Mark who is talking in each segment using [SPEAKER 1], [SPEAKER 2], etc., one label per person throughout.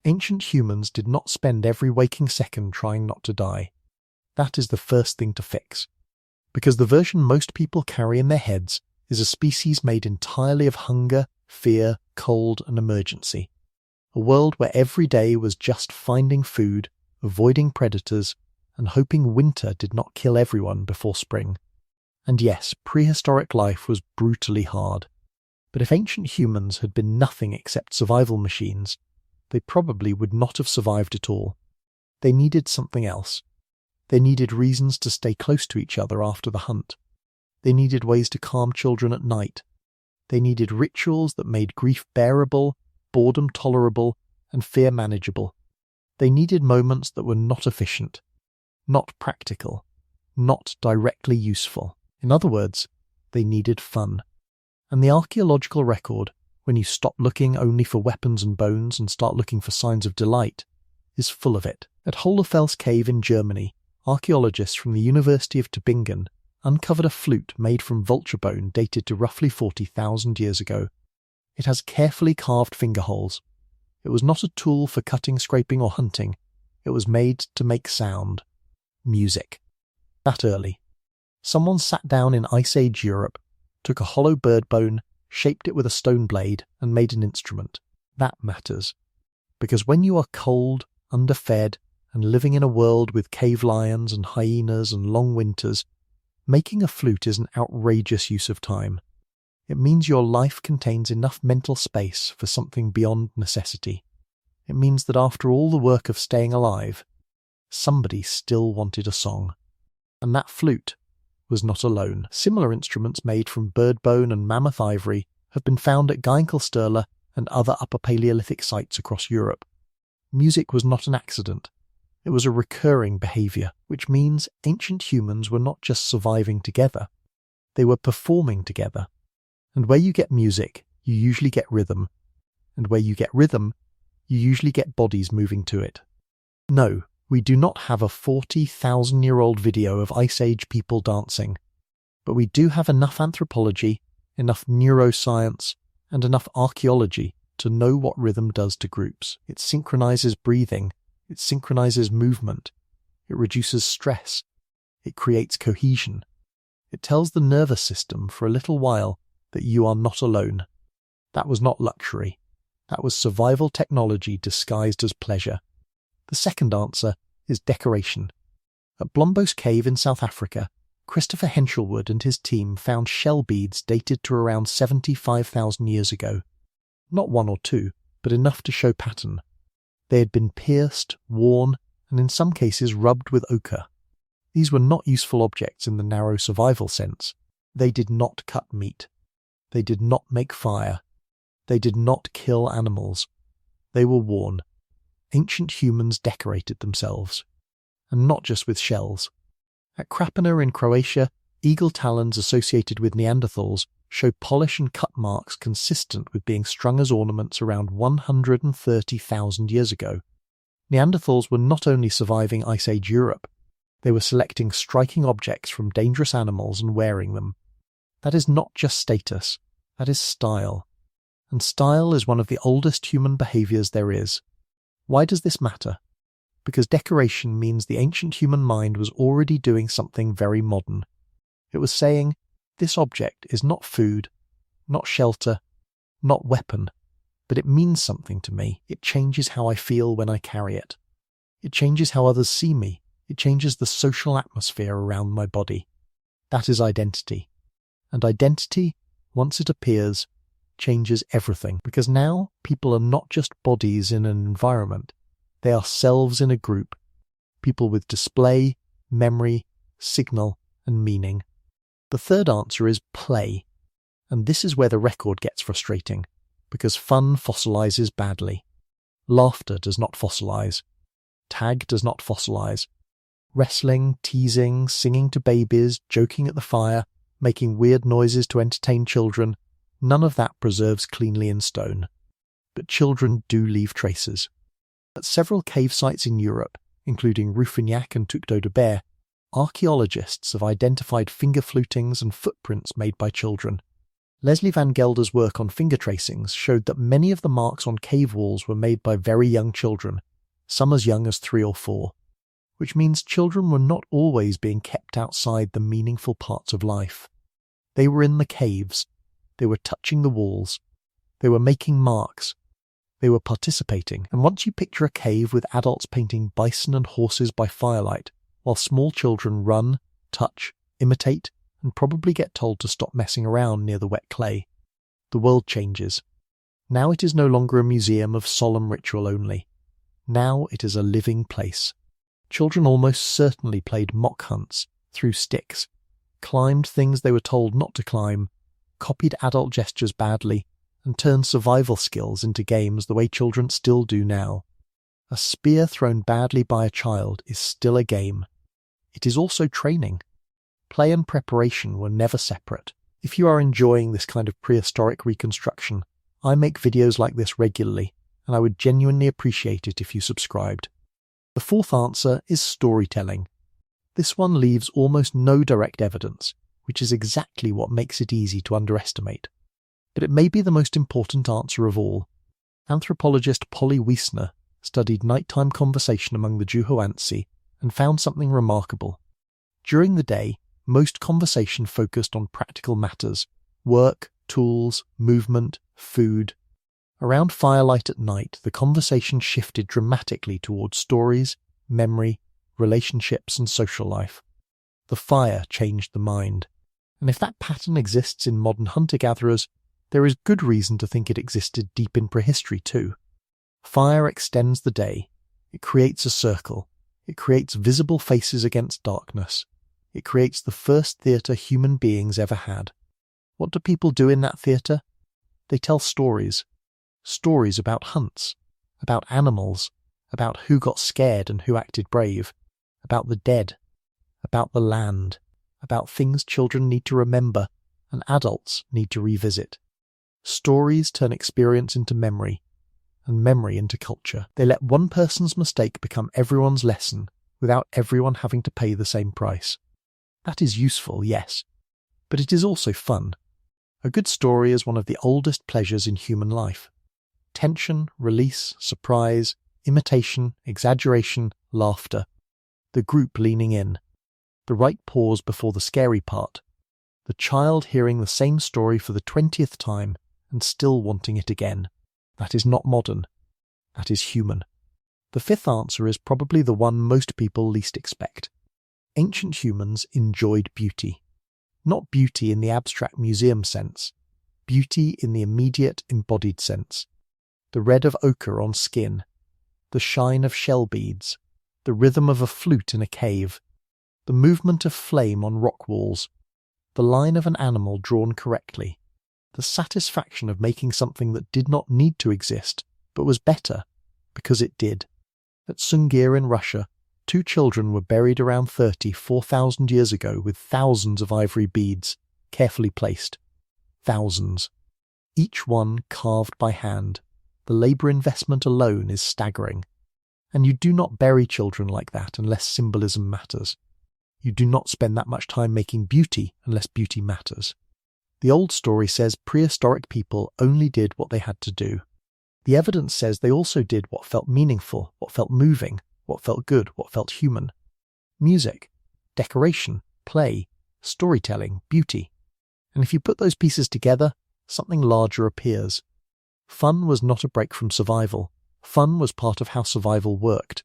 [SPEAKER 1] Ancient humans did not spend every waking second trying not to die. That is the first thing to fix. Because the version most people carry in their heads is a species made entirely of hunger, fear, cold, and emergency. A world where every day was just finding food, avoiding predators, and hoping winter did not kill everyone before spring. And yes, prehistoric life was brutally hard. But if ancient humans had been nothing except survival machines, they probably would not have survived at all. They needed something else. They needed reasons to stay close to each other after the hunt. They needed ways to calm children at night. They needed rituals that made grief bearable, boredom tolerable, and fear manageable. They needed moments that were not efficient, not practical, not directly useful. In other words, they needed fun. And the archaeological record, when you stop looking only for weapons and bones and start looking for signs of delight, is full of it. At Hohlefels Cave in Germany, archaeologists from the University of Tübingen uncovered a flute made from vulture bone dated to roughly 40,000 years ago. It has carefully carved finger holes. It was not a tool for cutting, scraping, or hunting. It was made to make sound. Music. That early. Someone sat down in Ice Age Europe, took a hollow bird bone, shaped it with a stone blade, and made an instrument. That matters. Because when you are cold, underfed, and living in a world with cave lions and hyenas and long winters, making a flute is an outrageous use of time. It means your life contains enough mental space for something beyond necessity. It means that after all the work of staying alive, somebody still wanted a song. And that flute was not alone. Similar instruments made from bird bone and mammoth ivory have been found at Geinkelstörle and other Upper Paleolithic sites across Europe. Music was not an accident. It was a recurring behaviour, which means ancient humans were not just surviving together. They were performing together. And where you get music, you usually get rhythm. And where you get rhythm, you usually get bodies moving to it. No, we do not have a 40,000-year-old video of Ice Age people dancing. But we do have enough anthropology, enough neuroscience, and enough archaeology to know what rhythm does to groups. It synchronizes breathing. It synchronizes movement. It reduces stress. It creates cohesion. It tells the nervous system for a little while that you are not alone. That was not luxury. That was survival technology disguised as pleasure. The second answer is decoration. At Blombos Cave in South Africa, Christopher Henshelwood and his team found shell beads dated to around 75,000 years ago. Not one or two, but enough to show pattern. They had been pierced, worn, and in some cases rubbed with ochre. These were not useful objects in the narrow survival sense. They did not cut meat. They did not make fire. They did not kill animals. They were worn. Ancient humans decorated themselves. And not just with shells. At Krapina in Croatia, eagle talons associated with Neanderthals show polish and cut marks consistent with being strung as ornaments around 130,000 years ago. Neanderthals were not only surviving Ice Age Europe, they were selecting striking objects from dangerous animals and wearing them. That is not just status, that is style. And style is one of the oldest human behaviours there is. Why does this matter? Because decoration means the ancient human mind was already doing something very modern. It was saying, this object is not food, not shelter, not weapon, but it means something to me. It changes how I feel when I carry it. It changes how others see me. It changes the social atmosphere around my body. That is identity. And identity, once it appears, changes everything. Because now people are not just bodies in an environment. They are selves in a group. People with display, memory, signal, and meaning. The third answer is play. And this is where the record gets frustrating, because fun fossilizes badly. Laughter does not fossilize. Tag does not fossilize. Wrestling, teasing, singing to babies, joking at the fire, making weird noises to entertain children, none of that preserves cleanly in stone. But children do leave traces. At several cave sites in Europe, including Rouffignac and Tucteau de Berre, archaeologists have identified finger flutings and footprints made by children. Leslie Van Gelder's work on finger tracings showed that many of the marks on cave walls were made by very young children, some as young as 3 or 4, which means children were not always being kept outside the meaningful parts of life. They were in the caves, they were touching the walls, they were making marks, they were participating. And once you picture a cave with adults painting bison and horses by firelight, while small children run, touch, imitate, and probably get told to stop messing around near the wet clay, the world changes. Now it is no longer a museum of solemn ritual only. Now it is a living place. Children almost certainly played mock hunts, threw sticks, climbed things they were told not to climb, copied adult gestures badly, and turned survival skills into games the way children still do now. A spear thrown badly by a child is still a game. It is also training. Play and preparation were never separate. If you are enjoying this kind of prehistoric reconstruction, I make videos like this regularly, and I would genuinely appreciate it if you subscribed. The fourth answer is storytelling. This one leaves almost no direct evidence, which is exactly what makes it easy to underestimate. But it may be the most important answer of all. Anthropologist Polly Wiesner studied nighttime conversation among the Juhoansi and found something remarkable. During the day, most conversation focused on practical matters: work, tools, movement, food. Around firelight at night, the conversation shifted dramatically towards stories, memory, relationships, and social life. The fire changed the mind. And if that pattern exists in modern hunter-gatherers, there is good reason to think it existed deep in prehistory too. Fire extends the day. It creates a circle. It creates visible faces against darkness. It creates the first theatre human beings ever had. What do people do in that theatre? They tell stories. Stories about hunts, about animals, about who got scared and who acted brave, about the dead, about the land, about things children need to remember and adults need to revisit. Stories turn experience into memory, and memory into culture. They let one person's mistake become everyone's lesson without everyone having to pay the same price. That is useful, yes, but it is also fun. A good story is one of the oldest pleasures in human life. Tension, release, surprise, imitation, exaggeration, laughter. The group leaning in. The right pause before the scary part. The child hearing the same story for the 20th time and still wanting it again. That is not modern. That is human. The fifth answer is probably the one most people least expect. Ancient humans enjoyed beauty. Not beauty in the abstract museum sense. Beauty in the immediate embodied sense. The red of ochre on skin. The shine of shell beads. The rhythm of a flute in a cave. The movement of flame on rock walls. The line of an animal drawn correctly. The satisfaction of making something that did not need to exist, but was better, because it did. At Sungir in Russia, 2 children were buried around 4,000 years ago with thousands of ivory beads, carefully placed. Thousands. Each one carved by hand. The labour investment alone is staggering. And you do not bury children like that unless symbolism matters. You do not spend that much time making beauty unless beauty matters. The old story says prehistoric people only did what they had to do. The evidence says they also did what felt meaningful, what felt moving, what felt good, what felt human. Music, decoration, play, storytelling, beauty. And if you put those pieces together, something larger appears. Fun was not a break from survival. Fun was part of how survival worked.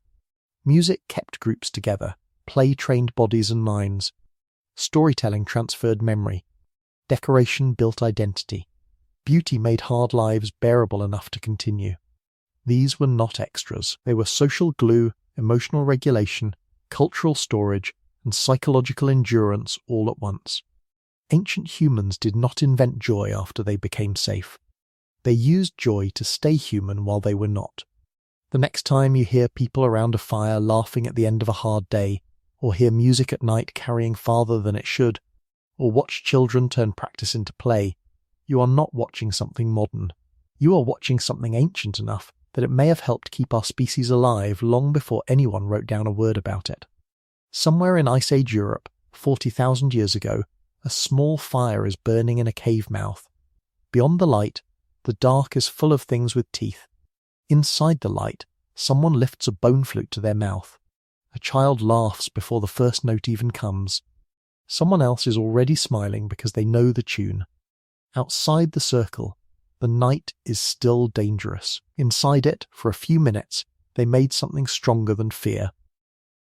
[SPEAKER 1] Music kept groups together. Play trained bodies and minds. Storytelling transferred memory. Decoration built identity. Beauty made hard lives bearable enough to continue. These were not extras. They were social glue, emotional regulation, cultural storage, and psychological endurance all at once. Ancient humans did not invent joy after they became safe. They used joy to stay human while they were not. The next time you hear people around a fire laughing at the end of a hard day, or hear music at night carrying farther than it should, or watch children turn practice into play, you are not watching something modern. You are watching something ancient enough that it may have helped keep our species alive long before anyone wrote down a word about it. Somewhere in Ice Age Europe, 40,000 years ago, a small fire is burning in a cave mouth, Beyond the light, the dark is full of things with teeth. Inside the light, someone lifts a bone flute to their mouth. A child laughs before the first note even comes. Someone else is already smiling because they know the tune. Outside the circle, the night is still dangerous. Inside it, for a few minutes, they made something stronger than fear.